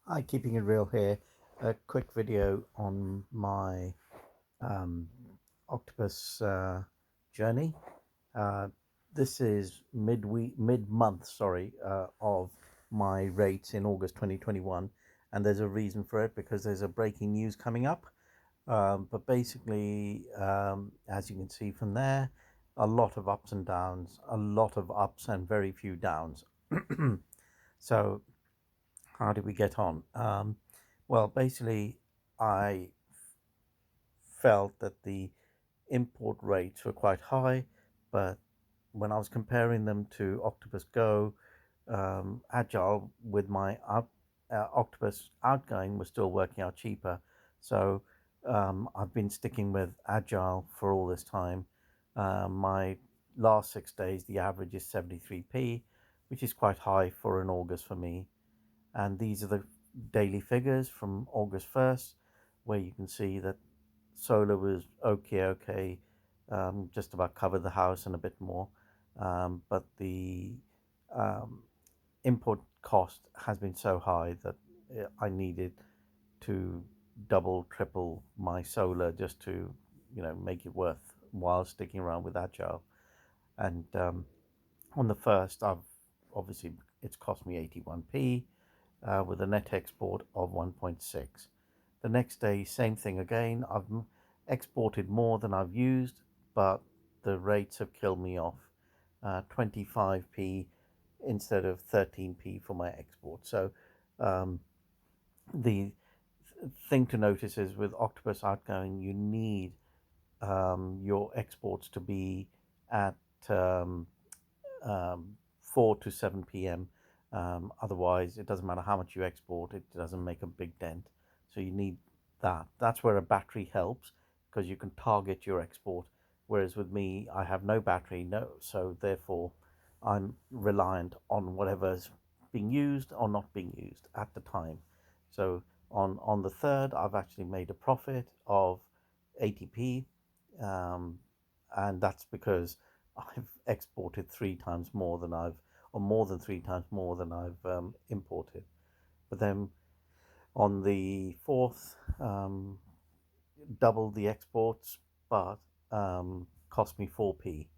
Hi, keeping it real here. A quick video on my um, Octopus journey. Uh, this is mid-month, of my rates in August 2021, and there's a reason for it because there's a breaking news coming up. But basically, as you can see from there, a lot of ups and downs, a lot of ups and very few downs. So how did we get on? Well, basically, I felt that the import rates were quite high, but when I was comparing them to Octopus Go, Agile with my Octopus outgoing was still working out cheaper. So I've been sticking with Agile for all this time. My last 6 days, the average is 73p, which is quite high for an August for me. And these are the daily figures from August 1st, where you can see that solar was okay, just about covered the house and a bit more. But the um, import cost has been so high that I needed to double, triple my solar just to, make it worthwhile sticking around with Agile. And on the first, I've obviously it's cost me 81p with a net export of 1.6. The next day, same thing again. I've exported more than I've used, but the rates have killed me off. 25p instead of 13p for my export. So um, the thing to notice is with Octopus Outgoing, you need your exports to be at um, 4 to 7 p.m. Otherwise, it doesn't matter how much you export, it doesn't make a big dent. So you need that. That's where a battery helps because you can target your export. Whereas with me, I have no battery, so therefore, I'm reliant on whatever's being used or not being used at the time. So on the third, I've actually made a profit of 80p, um, and that's because I've exported three times more than or more than three times more than I've imported. But then on the fourth, doubled the exports, but cost me 4p.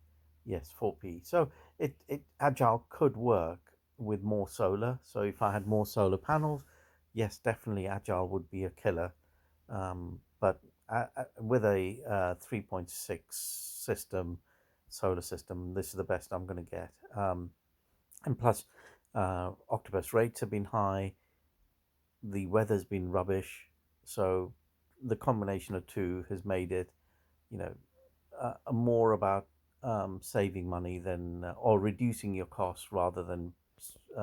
Yes, 4p. So it Agile could work with more solar. So if I had more solar panels, yes, definitely Agile would be a killer. But with a 3.6 system, solar system, this is the best I'm going to get. And plus, Octopus rates have been high. The weather's been rubbish. So the combination of two has made it, you know, more about saving money than or reducing your costs rather than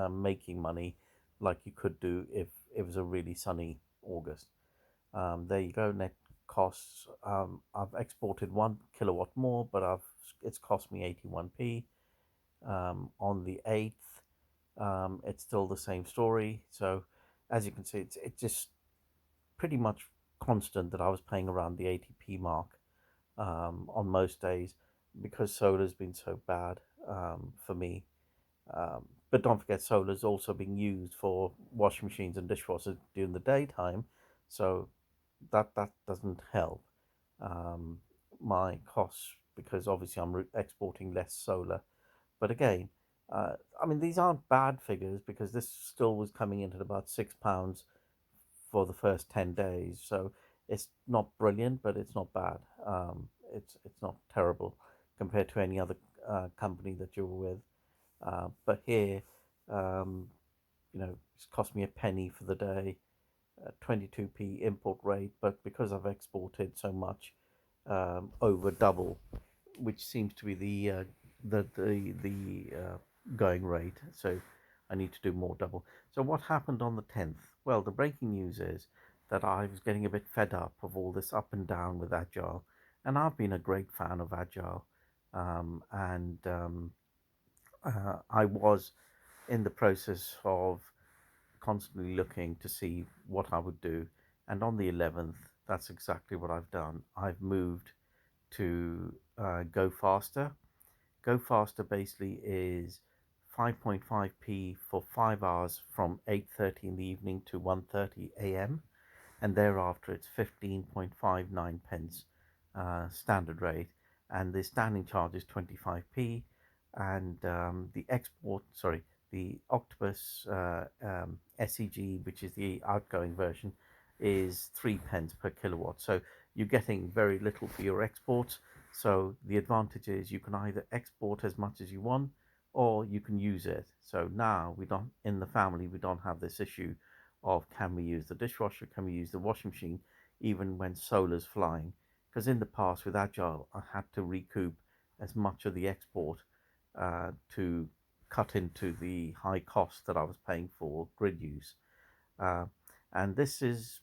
making money like you could do if it was a really sunny August. There you go, net costs. I've exported 1 kilowatt more, but it's cost me 81p. On the 8th, it's still the same story. So as you can see, it's just pretty much constant that I was paying around the 80p mark on most days because solar's been so bad for me. But don't forget, solar's also being used for washing machines and dishwashers during the daytime, so that doesn't help um, my costs because obviously I'm exporting less solar. But again, I mean these aren't bad figures because this still was coming in at about £6 for the first 10 days. So it's not brilliant, but it's not bad. It's not terrible compared to any other company that you're with. But here, um, it's cost me a penny for the day, 22p import rate. But because I've exported so much, over double, which seems to be the going rate. So I need to do more double. So what happened on the 10th? Well, the breaking news is that I was getting a bit fed up of all this up and down with Agile, and I've been a great fan of Agile, and I was in the process of constantly looking to see what I would do. And on the 11th, that's exactly what I've done. I've moved to Go Faster. Go Faster basically is 5.5p for 5 hours from 8:30 in the evening to 1:30 a.m. and thereafter it's 15.59 pence standard rate, and the standing charge is 25p, and the Octopus SEG, which is the outgoing version, is 3 pence per kilowatt. So you're getting very little for your exports. So the advantage is you can either export as much as you want, or you can use it. So now we don't, in the family, we don't have this issue of can we use the dishwasher, can we use the washing machine, even when solar's flying. Because in the past with Agile, I had to recoup as much of the export to cut into the high cost that I was paying for grid use. Uh, and this is,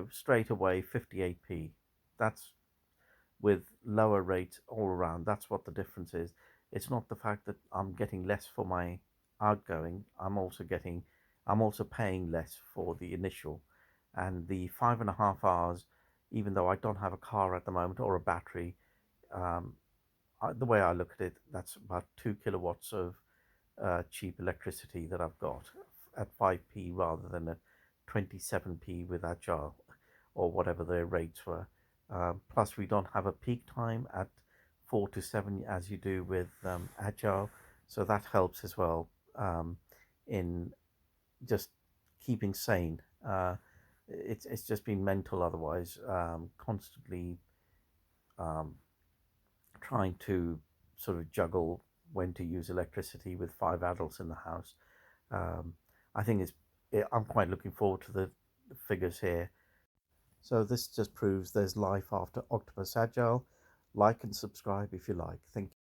straight away 58p. That's with lower rates all around. That's what the difference is. It's not the fact that I'm getting less for my outgoing. I'm also paying less for the initial, and the 5.5 hours. Even though I don't have a car at the moment or a battery, um, the way I look at it, that's about 2 kilowatts of cheap electricity that I've got at 5p rather than at 27p with Agile or whatever their rates were. Plus, we don't have a peak time at 4 to 7 as you do with Agile, so that helps as well in just keeping sane. It's just been mental otherwise, constantly um, trying to sort of juggle when to use electricity with 5 adults in the house. Um, I think I'm quite looking forward to the figures here. So this just proves there's life after Octopus Agile. Like and subscribe if you like. Thank you.